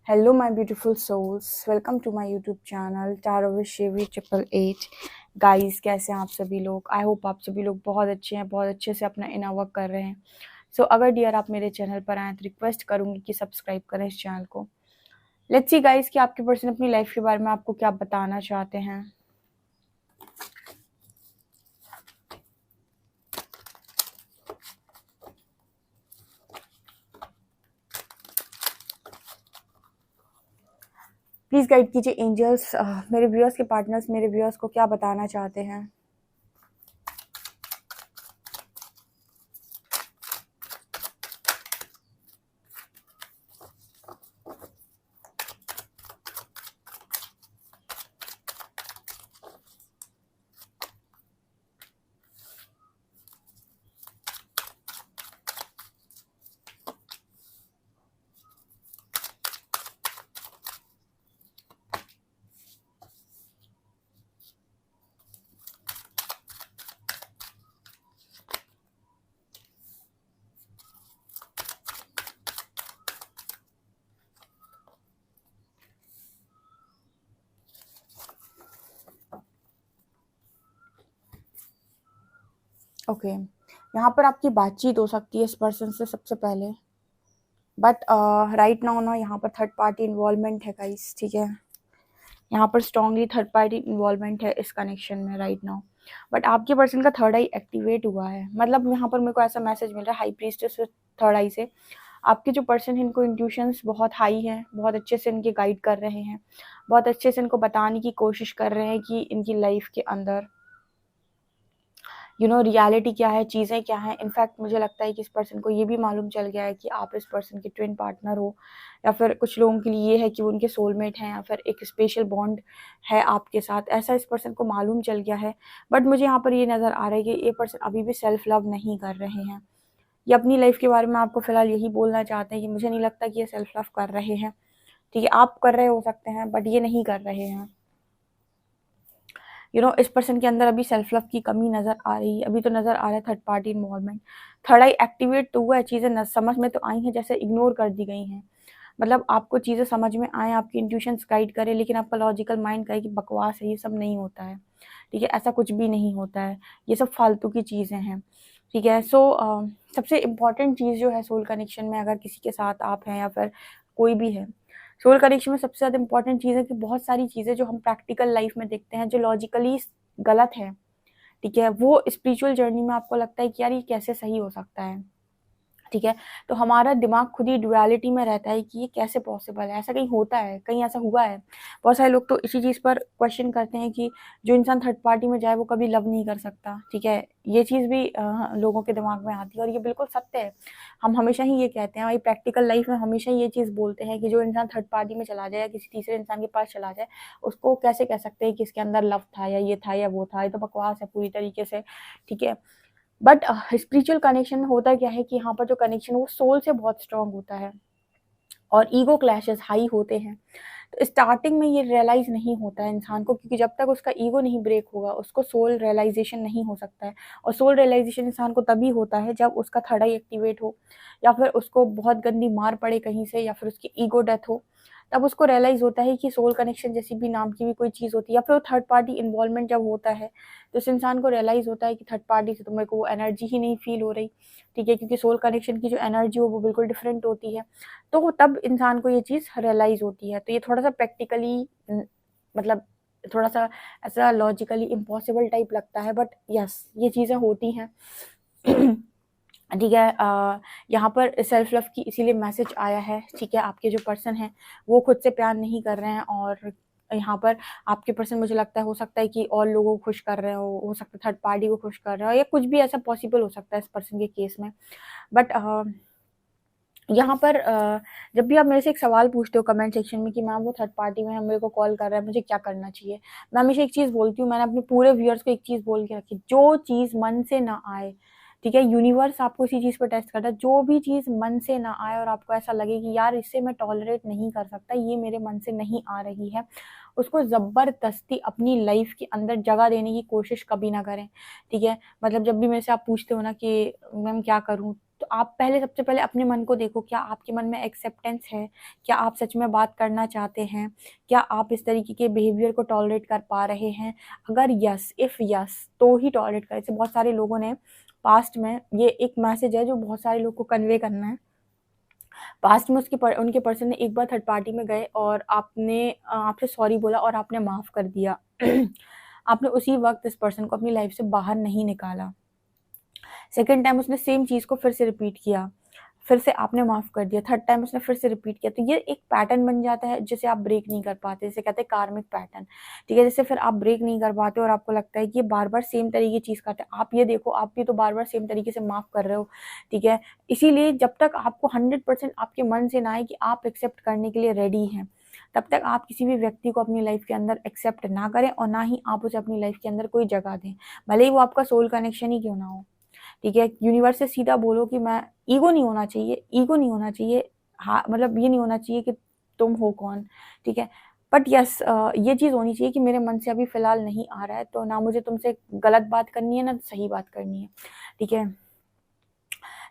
Hello, my beautiful souls. Welcome to my YouTube channel Tarot with Shivi 888. Guys कैसे हैं आप सभी लोग? आई होप आप सभी लोग बहुत अच्छे हैं, बहुत अच्छे से अपना इनर वर्क कर रहे हैं। सो अगर डियर आप मेरे चैनल पर आए तो रिक्वेस्ट करूंगी कि सब्सक्राइब करें इस चैनल को। लेट्स सी गाइस कि आपके पर्सन अपनी लाइफ के बारे में आपको क्या बताना चाहते हैं। प्लीज गाइड कीजिए एंजल्स, मेरे व्यूअर्स के पार्टनर्स मेरे व्यूअर्स को क्या बताना चाहते हैं। ओके यहाँ पर आपकी बातचीत हो सकती है इस पर्सन से सबसे पहले, बट राइट नाउ ना यहाँ पर थर्ड पार्टी इन्वॉल्वमेंट है गाइस, ठीक है। यहाँ पर स्ट्रांगली थर्ड पार्टी इन्वॉल्वमेंट है इस कनेक्शन में राइट नाउ। बट आपके पर्सन का थर्ड आई एक्टिवेट हुआ है, मतलब यहाँ पर मेरे को ऐसा मैसेज मिल रहा है हाई प्रीस्टेस से थर्ड आई से। आपके जो पर्सन है इनको इंट्यूशंस बहुत हाई हैं, बहुत अच्छे से इनके गाइड कर रहे हैं, बहुत अच्छे से इनको बताने की कोशिश कर रहे हैं कि इनकी लाइफ के अंदर रियलिटी क्या है, चीज़ें क्या हैं। इनफैक्ट मुझे लगता है कि इस पर्सन को ये भी मालूम चल गया है कि आप इस पर्सन के ट्विन पार्टनर हो, या फिर कुछ लोगों के लिए ये है कि वो उनके सोलमेट हैं, या फिर एक स्पेशल बॉन्ड है आपके साथ, ऐसा इस पर्सन को मालूम चल गया है। बट मुझे यहाँ पर ये नज़र आ रहा है कि ये पर्सन अभी भी सेल्फ लव नहीं कर रहे हैं। ये अपनी लाइफ के बारे में आपको फिलहाल यही बोलना चाहते हैं कि मुझे नहीं लगता कि ये सेल्फ लव कर रहे हैं, ठीक है। आप कर रहे हो सकते हैं बट ये नहीं कर रहे हैं। इस पर्सन के अंदर अभी सेल्फ लव की कमी नज़र आ रही है। अभी तो नज़र आ रहा है third party involvement. Third eye activate तो हुआ है, चीज़ें समझ में तो आई हैं, जैसे इग्नोर कर दी गई हैं। मतलब आपको चीज़ें समझ में आए, आपकी इंट्यूशंस गाइड करे, लेकिन आपका लॉजिकल माइंड कहे कि बकवास है, ये सब नहीं होता है, ठीक है, ऐसा कुछ भी नहीं होता है, ये सब फालतू की चीज़ें हैं, ठीक है। सबसे इम्पॉर्टेंट चीज़ जो है सोल कनेक्शन में, अगर किसी के साथ आप हैं या फिर कोई भी है, सोल कनेक्शन में सबसे ज़्यादा इंपॉर्टेंट चीज़ है कि बहुत सारी चीज़ें जो हम प्रैक्टिकल लाइफ में देखते हैं जो लॉजिकली गलत है, ठीक है, वो स्पिरिचुअल जर्नी में आपको लगता है कि यार ये कैसे सही हो सकता है, ठीक है। तो हमारा दिमाग खुद ही डुअलिटी में रहता है कि ये कैसे पॉसिबल है, ऐसा कहीं होता है, कहीं ऐसा हुआ है। बहुत सारे लोग तो इसी चीज़ पर क्वेश्चन करते हैं कि जो इंसान थर्ड पार्टी में जाए वो कभी लव नहीं कर सकता, ठीक है। ये चीज़ भी लोगों के दिमाग में आती है और ये बिल्कुल सत्य है। हम हमेशा ही ये कहते हैं, भाई प्रैक्टिकल लाइफ में हमेशा ये चीज़ बोलते हैं कि जो इंसान थर्ड पार्टी में चला जाए या किसी तीसरे इंसान के पास चला जाए, उसको कैसे कह सकते हैं कि इसके अंदर लव था या ये था या वो था, ये तो बकवास है पूरी तरीके से, ठीक है। बट स्पिरिचुअल कनेक्शन में होता क्या है कि यहाँ पर जो कनेक्शन वो सोल से बहुत स्ट्रांग होता है और ईगो क्लैशेस हाई होते हैं। तो स्टार्टिंग में ये रियलाइज नहीं होता है इंसान को, क्योंकि जब तक उसका ईगो नहीं ब्रेक होगा उसको सोल रियलाइजेशन नहीं हो सकता है। और सोल रियलाइजेशन इंसान को तभी होता है जब उसका थर्ड आई एक्टिवेट हो, या फिर उसको बहुत गंदी मार पड़े कहीं से, या फिर उसकी ईगो डेथ हो। तब उसको रियलाइज होता है कि सोल कनेक्शन जैसी भी नाम की भी कोई चीज़ होती है, या फिर थर्ड पार्टी इन्वॉल्वमेंट जब होता है तो उस इंसान को रियलाइज होता है कि थर्ड पार्टी से तो मेरे को वो एनर्जी ही नहीं फील हो रही, ठीक है, क्योंकि सोल कनेक्शन की जो एनर्जी हो वो बिल्कुल डिफरेंट होती है। तो तब इंसान को ये चीज़ रियलाइज होती है। तो ये थोड़ा सा प्रैक्टिकली, मतलब थोड़ा सा ऐसा लॉजिकली इम्पॉसिबल टाइप लगता है, बट यस ये चीज़ें होती हैं। ठीक है, यहाँ पर सेल्फ लव की इसीलिए मैसेज आया है, ठीक है। आपके जो पर्सन हैं वो खुद से प्यार नहीं कर रहे हैं, और यहाँ पर आपके पर्सन मुझे लगता है हो सकता है कि और लोगों को खुश कर रहे हो सकता है थर्ड पार्टी को खुश कर रहे हो, या कुछ भी ऐसा पॉसिबल हो सकता है इस पर्सन के केस में। बट यहाँ पर जब भी आप मेरे से एक सवाल पूछते हो कमेंट सेक्शन में कि मैम वो थर्ड पार्टी में है, मेरे को कॉल कर रहा है, मुझे क्या करना चाहिए, मैं हमेशा एक चीज़ बोलती हूँ, मैंने अपने पूरे व्यूअर्स को एक चीज़ बोल के रखी, जो चीज़ मन से ना आए, ठीक है, यूनिवर्स आपको इसी चीज़ पर टेस्ट करता है। जो भी चीज़ मन से ना आए और आपको ऐसा लगे कि यार इससे मैं टॉलरेट नहीं कर सकता, ये मेरे मन से नहीं आ रही है, उसको ज़बरदस्ती अपनी लाइफ के अंदर जगह देने की कोशिश कभी ना करें, ठीक है। मतलब जब भी मेरे से आप पूछते हो ना कि मैम क्या करूँ, तो आप पहले सबसे पहले अपने मन को देखो, क्या आपके मन में एक्सेप्टेंस है? क्या आप सच में बात करना चाहते हैं? क्या आप इस तरीके के बिहेवियर को टॉलरेट कर पा रहे हैं? अगर यस, इफ़ यस, तो ही टॉलरेट करें। जैसे बहुत सारे लोगों ने पास्ट में, ये एक मैसेज है जो बहुत सारे लोग को कन्वे करना है। पास्ट में उनके पर्सन ने एक बार थर्ड पार्टी में गए और आपसे सॉरी बोला और आपने माफ़ कर दिया। आपने उसी वक़्त इस पर्सन को अपनी लाइफ़ से बाहर नहीं निकाला। सेकंड टाइम उसने सेम चीज़ को फिर से रिपीट किया, फिर से आपने माफ़ कर दिया, थर्ड टाइम उसने फिर से रिपीट किया, तो ये एक पैटर्न बन जाता है जिसे आप ब्रेक नहीं कर पाते, जिसे कहते हैं कार्मिक पैटर्न, ठीक है? जैसे फिर आप ब्रेक नहीं कर पाते और आपको लगता है कि ये बार-बार सेम तरीके की चीज़ करते हैं। आप ये देखो, आप भी तो बार-बार सेम तरीके से माफ़ कर रहे हो, ठीक है? इसीलिए जब तक आपको 100% आपके मन से ना आए कि आप एक्सेप्ट करने के लिए रेडी हैं, तब तक आप किसी भी व्यक्ति को अपनी लाइफ़ के अंदर एक्सेप्ट ना करें और ना ही आप उसे अपनी लाइफ़ के अंदर कोई जगह दें, भले ही वो आपका सोल कनेक्शन ही क्यों ना हो। ठीक है? यूनिवर्स से सीधा बोलो कि मैं, ईगो नहीं होना चाहिए, ईगो नहीं होना चाहिए। हाँ, मतलब ये नहीं होना चाहिए कि तुम हो कौन, ठीक है? बट यस, ये चीज़ होनी चाहिए कि मेरे मन से अभी फ़िलहाल नहीं आ रहा है, तो ना मुझे तुमसे गलत बात करनी है, ना सही बात करनी है, ठीक है?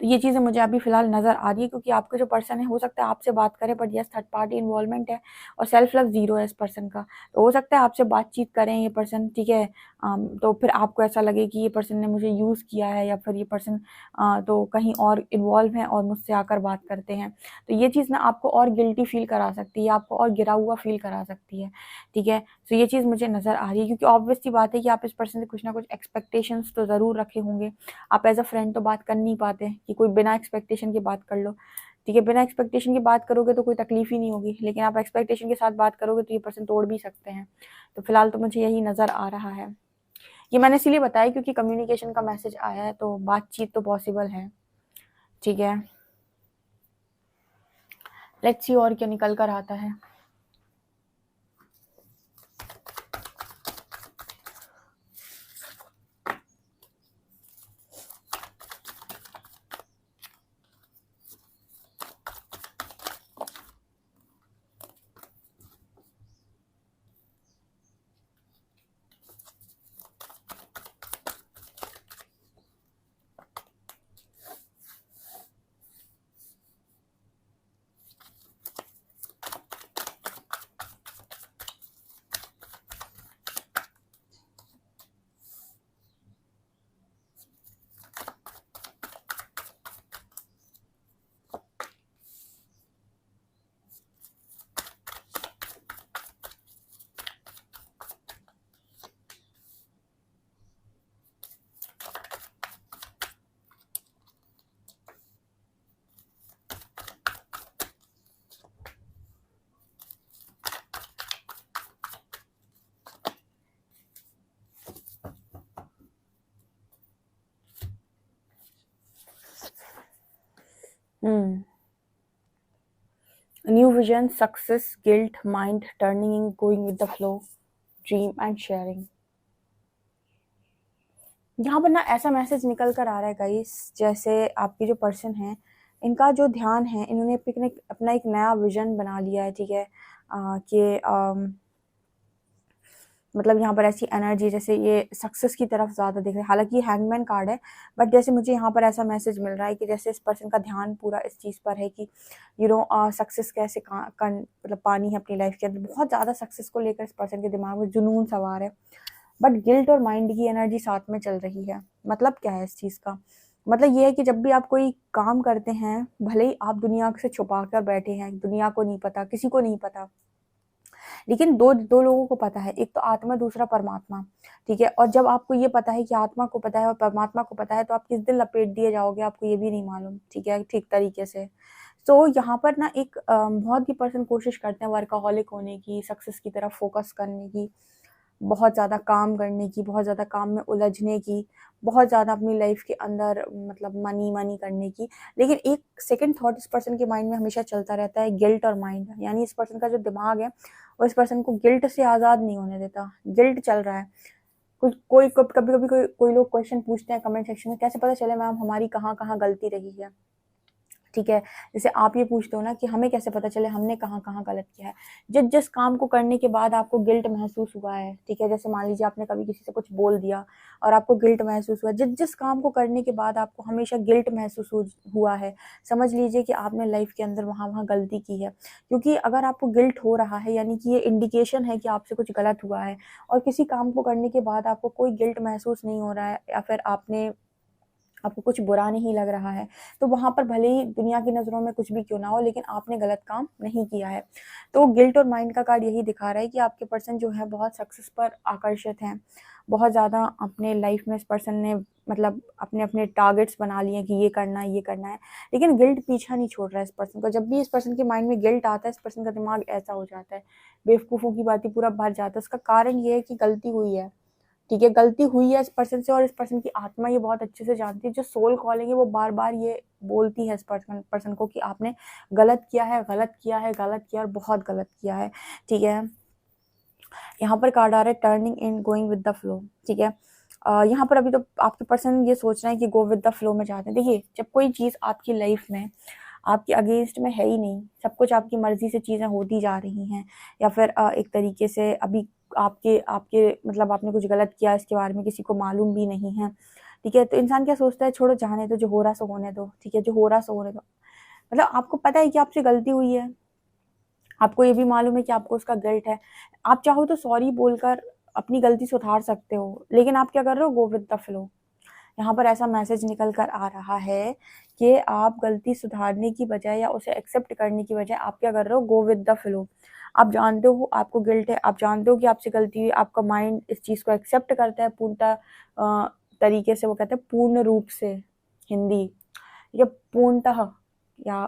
तो ये चीज़ें मुझे अभी फ़िलहाल नज़र आ रही है, क्योंकि आपका जो पर्सन है हो सकता है आपसे बात करे, but yes, third party involvement है और सेल्फ लव ज़ीरो है इस पर्सन का। तो हो सकता है आपसे बातचीत करें ये पर्सन, ठीक है? तो फिर आपको ऐसा लगे कि ये पर्सन ने मुझे यूज़ किया है, या फिर ये पर्सन तो कहीं और इन्वॉल्व है और मुझसे आकर बात करते हैं। तो ये चीज़ ना आपको और गिल्टी फ़ील करा सकती है, आपको और गिरा हुआ फ़ील करा सकती है, ठीक है? तो ये चीज़ मुझे नज़र आ रही है, क्योंकि ऑब्वियस सी बात है कि आप इस पर्सन से कुछ ना कुछ एक्सपेक्टेशंस तो ज़रूर रखे होंगे। आप एज़ अ फ्रेंड तो बात कर नहीं पाते कि कोई बिना एक्सपेक्टेशन के बात कर लो, ठीक है? बिना एक्सपेक्टेशन की बात करोगे तो कोई तकलीफ ही नहीं होगी, लेकिन आप एक्सपेक्टेशन के साथ बात करोगे तो ये पर्सन तोड़ भी सकते हैं। तो फिलहाल तो मुझे यही नज़र आ रहा है। ये मैंने इसीलिए बताया क्योंकि कम्युनिकेशन का मैसेज आया है, तो बातचीत तो पॉसिबल है, ठीक है? लेट्स सी और क्या निकल कर आता है। New vision, success, guilt, mind turning, going with the flow, dream and sharing. यहाँ पर ना ऐसा मैसेज निकल कर आ रहा है गाइस, जैसे आपके जो पर्सन है, इनका जो ध्यान है, इन्होंने अपना एक नया विजन बना लिया है, ठीक है? कि मतलब यहाँ पर ऐसी एनर्जी, जैसे ये सक्सेस की तरफ ज़्यादा देख रहे हैं। हालांकि हैंगमैन कार्ड है, बट जैसे मुझे यहाँ पर ऐसा मैसेज मिल रहा है कि जैसे इस पर्सन का ध्यान पूरा इस चीज़ पर है कि सक्सेस कैसे मतलब पानी है अपनी लाइफ के अंदर। बहुत ज़्यादा सक्सेस को लेकर इस पर्सन के दिमाग में जुनून सवार है, बट गिल्ट और माइंड की एनर्जी साथ में चल रही है। मतलब क्या है इस चीज़ का? मतलब ये है कि जब भी आप कोई काम करते हैं, भले ही आप दुनिया से छुपा कर बैठे हैं, दुनिया को नहीं पता, किसी को नहीं पता, लेकिन दो लोगों को पता है, एक तो आत्मा, दूसरा परमात्मा, ठीक है? और जब आपको ये पता है कि आत्मा को पता है और परमात्मा को पता है, तो आप किस दिन लपेट दिए जाओगे आपको ये भी नहीं मालूम, ठीक है? ठीक तरीके से। तो यहाँ पर ना एक बहुत ही पर्सन कोशिश करते हैं वर्कaholic होने की, सक्सेस की तरफ फोकस करने की, बहुत ज़्यादा काम करने की, बहुत ज़्यादा काम में उलझने की, बहुत ज़्यादा अपनी लाइफ के अंदर मतलब मनी करने की। लेकिन एक सेकंड थॉट इस पर्सन के माइंड में हमेशा चलता रहता है, गिल्ट और माइंड। यानी इस पर्सन का जो दिमाग है वो इस पर्सन को गिल्ट से आज़ाद नहीं होने देता, गिल्ट चल रहा है। कभी कभी कोई लोग क्वेश्चन पूछते हैं कमेंट सेक्शन में, कैसे पता चले मैम हमारी कहाँ कहाँ गलती रही है, ठीक है। जैसे आप ये पूछते हो ना कि हमें कैसे पता चले हमने कहाँ-कहाँ गलत किया है। जिस काम को करने के बाद आपको गिल्ट महसूस हुआ है, ठीक है, जैसे मान लीजिए आपने कभी किसी से कुछ बोल दिया और आपको गिल्ट महसूस हुआ, जिस काम को करने के बाद आपको हमेशा गिल्ट महसूस हुआ है, समझ लीजिए कि आपने लाइफ के अंदर वहाँ-वहाँ गलती की है। क्योंकि अगर आपको गिल्ट हो रहा है यानी कि ये इंडिकेशन है कि आपसे कुछ गलत हुआ है, और किसी काम को करने के बाद आपको कोई गिल्ट महसूस नहीं हो रहा है, या फिर आपको कुछ बुरा नहीं लग रहा है, तो वहाँ पर भले ही दुनिया की नज़रों में कुछ भी क्यों ना हो, लेकिन आपने गलत काम नहीं किया है। तो गिल्ट और माइंड का कार्ड यही दिखा रहा है कि आपके पर्सन जो है बहुत सक्सेस पर आकर्षित हैं, बहुत ज़्यादा अपने लाइफ में इस पर्सन ने मतलब अपने टारगेट्स बना लिए हैं कि ये करना है, ये करना है, लेकिन गिल्ट पीछा नहीं छोड़ रहा है इस पर्सन को। जब भी इस पर्सन के माइंड में गिल्ट आता है, इस पर्सन का दिमाग ऐसा हो जाता है, बेवकूफ़ों की बातें पूरा भर जाता है। उसका कारण ये है कि गलती हुई है, ठीक है, गलती हुई है इस पर्सन से, और इस पर्सन की आत्मा ये बहुत अच्छे से जानती है। जो सोल कॉलिंग है वो बार-बार ये बोलती है इस पर्सन को कि आपने गलत किया है, गलत किया है, गलत किया और बहुत गलत किया है, ठीक है। यहाँ पर कार्ड आ रहा है turning in going with the flow, ठीक है। यहाँ पर अभी तो आपके पर्सन ये सोच रहे हैं कि गो विद द फ्लो में जाते हैं। देखिए, जब कोई चीज़ आपकी लाइफ में आपके अगेंस्ट में है ही नहीं, सब कुछ आपकी मर्ज़ी से चीज़ें होती जा रही हैं, या फिर एक तरीके से अभी आपके आपके मतलब आपने कुछ गलत किया, इसके बारे में किसी को मालूम भी नहीं है, ठीक है, तो इंसान क्या सोचता है, छोड़ो जाने दो, जो हो रहा सो होने दो, ठीक है, जो हो रहा सो होने दो। मतलब आपको पता है कि आपसे गलती हुई है, आपको ये भी मालूम है कि आपको उसका गिल्ट है, आप चाहो तो सॉरी बोलकर अपनी गलती सुधार सकते हो, लेकिन आप क्या कर रहे हो, गो विद द फ्लो। यहाँ पर ऐसा मैसेज निकल कर आ रहा है कि आप गलती सुधारने की बजाय या उसे एक्सेप्ट करने की बजाय आप क्या कर रहे हो, गो विद द फ्लो। आप जानते हो आपको गिल्ट है, आप जानते हो कि आपसे गलती हुई, आपका माइंड इस चीज़ को एक्सेप्ट करता है पूर्णतः तरीके से, वो कहते हैं पूर्ण रूप से, हिंदी या पूर्णतः या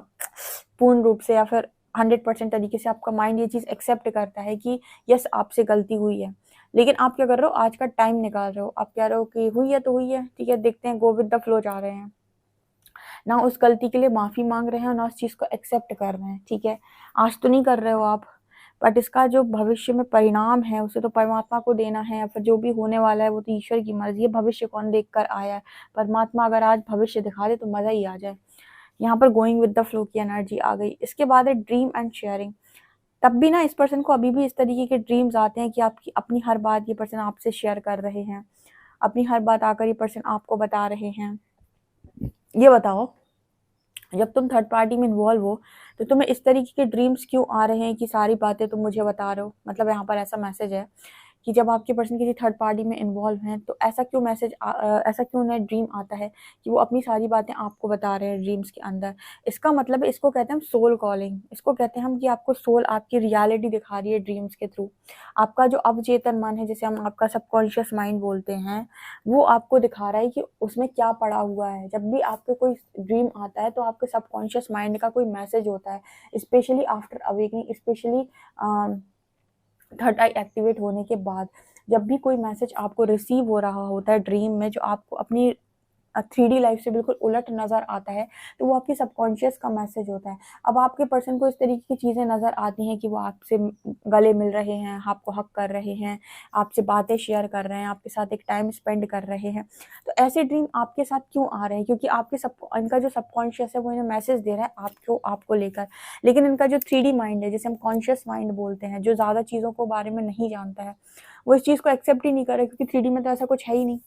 पूर्ण रूप से, या फिर 100% तरीके से आपका माइंड ये चीज़ एक्सेप्ट करता है कि यस आपसे गलती हुई है। लेकिन आप क्या कर रहे हो, आज का टाइम निकाल रहे हो, आप कह रहे हो कि हुई है तो हुई है, ठीक है, देखते हैं, गो विद द फ्लो जा रहे हैं, ना उस गलती के लिए माफ़ी मांग रहे हैं और ना उस चीज़ को एक्सेप्ट कर रहे हैं, ठीक है। आज तो नहीं कर रहे हो आप, बट इसका जो भविष्य में परिणाम है उसे तो परमात्मा को देना है, या फिर जो भी होने वाला है वो तो ईश्वर की मर्जी है। भविष्य कौन देख कर आया है, परमात्मा अगर आज भविष्य दिखा दे तो मज़ा ही आ जाए। यहाँ पर गोइंग विद द फ्लो की एनर्जी आ गई। इसके बाद है ड्रीम एंड शेयरिंग। तब भी ना इस पर्सन को अभी भी इस तरीके के ड्रीम्स आते हैं कि आपकी अपनी हर बात ये पर्सन आपसे शेयर कर रहे हैं, अपनी हर बात आकर ये पर्सन आपको बता रहे हैं। ये बताओ, जब तुम थर्ड पार्टी में इन्वॉल्व हो तो तुम्हें इस तरीके के ड्रीम्स क्यों आ रहे हैं कि सारी बातें तुम मुझे बता रहे हो। मतलब यहाँ पर ऐसा मैसेज है कि जब आपके पर्सन किसी थर्ड पार्टी में इन्वॉल्व हैं तो ऐसा क्यों उन्हें ड्रीम आता है कि वो अपनी सारी बातें आपको बता रहे हैं ड्रीम्स के अंदर। इसका मतलब है, इसको कहते हैं हम सोल कॉलिंग, इसको कहते हैं हम कि आपको सोल आपकी रियलिटी दिखा रही है ड्रीम्स के थ्रू। आपका जो अवचेतन मन है, जिसे हम आपका सबकॉन्शियस माइंड बोलते हैं, वो आपको दिखा रहा है कि उसमें क्या पड़ा हुआ है। जब भी आपको कोई ड्रीम आता है तो आपके सबकॉन्शियस माइंड का कोई मैसेज होता है, specially after awakening, specially third eye activate होने के बाद। जब भी कोई मैसेज आपको रिसीव हो रहा होता है ड्रीम में, जो आपको अपनी 3D लाइफ से बिल्कुल उलट नज़र आता है, तो वो आपके सबकॉन्शियस का मैसेज होता है। अब आपके पर्सन को इस तरीके की चीज़ें नज़र आती हैं कि वो आपसे गले मिल रहे हैं, आपको हक कर रहे हैं, आपसे बातें शेयर कर रहे हैं, आपके साथ एक टाइम स्पेंड कर रहे हैं। तो ऐसे ड्रीम आपके साथ क्यों आ रहे हैं? क्योंकि इनका जो सबकॉन्शियस है वो इन्हें मैसेज दे रहा है आपको लेकर। लेकिन इनका जो 3D माइंड है, जिसे हम कॉन्शियस माइंड बोलते हैं, जो ज़्यादा चीज़ों को बारे में नहीं जानता है, वो इस चीज़ को एक्सेप्ट ही नहीं कर रहा, क्योंकि 3D में तो ऐसा कुछ है ही नहीं,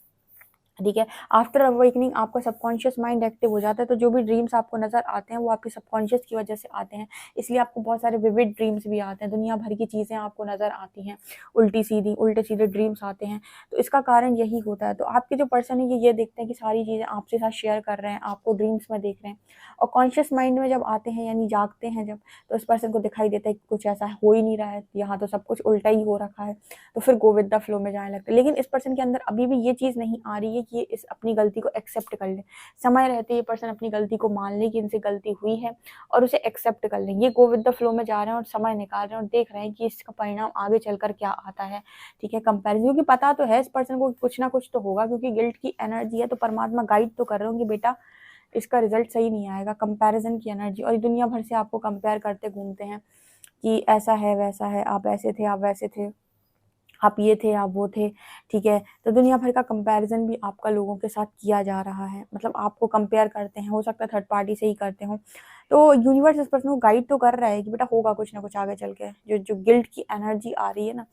ठीक है। आफ्टर अवेकनिंग आपका सबकॉन्शियस माइंड एक्टिव हो जाता है, तो जो भी ड्रीम्स आपको नज़र आते हैं वो आपके सबकॉन्शियस की वजह से आते हैं। इसलिए आपको बहुत सारे विविड ड्रीम्स भी आते हैं, दुनिया भर की चीज़ें आपको नज़र आती हैं, उल्टे सीधे ड्रीम्स आते हैं। तो इसका कारण यही होता है। तो आपके जो पर्सन है ये देखते हैं कि सारी चीज़ें आपके साथ शेयर कर रहे हैं, आपको ड्रीम्स में देख रहे हैं, और कॉन्शियस माइंड में जब आते हैं यानी जागते हैं जब, तो इस पर्सन को दिखाई देता है कि कुछ ऐसा हो ही नहीं रहा है, यहाँ तो सब कुछ उल्टा ही हो रखा है, तो फिर गो विद द फ्लो में जाने लगता है। लेकिन इस पर्सन के अंदर अभी भी ये चीज़ नहीं आ रही है कि ये इस अपनी गलती को एक्सेप्ट कर ले। समय रहते ये पर्सन अपनी गलती को मान ले कि इनसे गलती हुई है और उसे एक्सेप्ट कर लें। ये गो विद द फ्लो में जा रहे हैं और समय निकाल रहे हैं और देख रहे हैं कि इसका परिणाम आगे चलकर क्या आता है, ठीक है। कंपैरिजन, क्योंकि पता तो है इस पर्सन को कुछ ना कुछ तो होगा, क्योंकि गिल्ट की एनर्जी है, तो परमात्मा गाइड तो कर रहे होंगे, बेटा इसका रिजल्ट सही नहीं आएगा। कंपैरिजन की एनर्जी, और दुनिया भर से आपको कंपेयर करते घूमते हैं कि ऐसा है वैसा है, आप ऐसे थे, आप वैसे थे। आप ये थे, आप वो थे, ठीक है। तो दुनिया भर का कंपैरिजन भी आपका लोगों के साथ किया जा रहा है, मतलब आपको कंपेयर करते हैं, हो सकता है थर्ड पार्टी से ही करते हो। तो यूनिवर्स इस पर्सन को गाइड तो कर रहा है कि बेटा होगा कुछ ना कुछ आगे चल के, जो जो गिल्ट की एनर्जी आ रही है ना।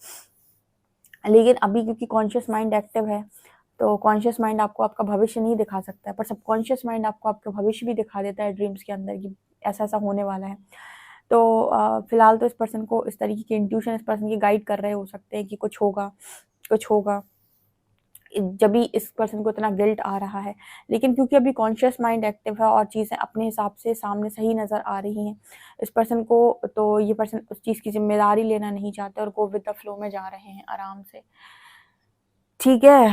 लेकिन अभी क्योंकि कॉन्शियस माइंड एक्टिव है, तो कॉन्शियस माइंड आपको आपका भविष्य नहीं दिखा सकता है, पर सबकॉन्शियस माइंड आपको आपका भविष्य भी दिखा देता है ड्रीम्स के अंदर कि ऐसा ऐसा होने वाला है। तो फिलहाल तो इस पर्सन को इस तरीके की इंट्यूशन इस पर्सन की गाइड कर रहे हो सकते हैं कि कुछ होगा, कुछ होगा। जब भी इस पर्सन को इतना गिल्ट आ रहा है, लेकिन क्योंकि अभी कॉन्शियस माइंड एक्टिव है और चीज़ें अपने हिसाब से सामने सही नज़र आ रही हैं इस पर्सन को, तो ये पर्सन उस चीज़ की जिम्मेदारी लेना नहीं चाहते और गो विद द फ्लो में जा रहे हैं आराम से, ठीक है।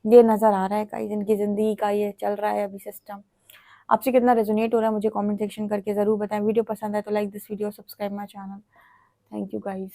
ये नज़र आ रहा है गाइस, इनकी ज़िंदगी का ये चल रहा है अभी सिस्टम। आपसे कितना रेजोनेट हो रहा है मुझे कमेंट सेक्शन करके ज़रूर बताएं। वीडियो पसंद है तो like this video, subscribe my channel. Thank you guys.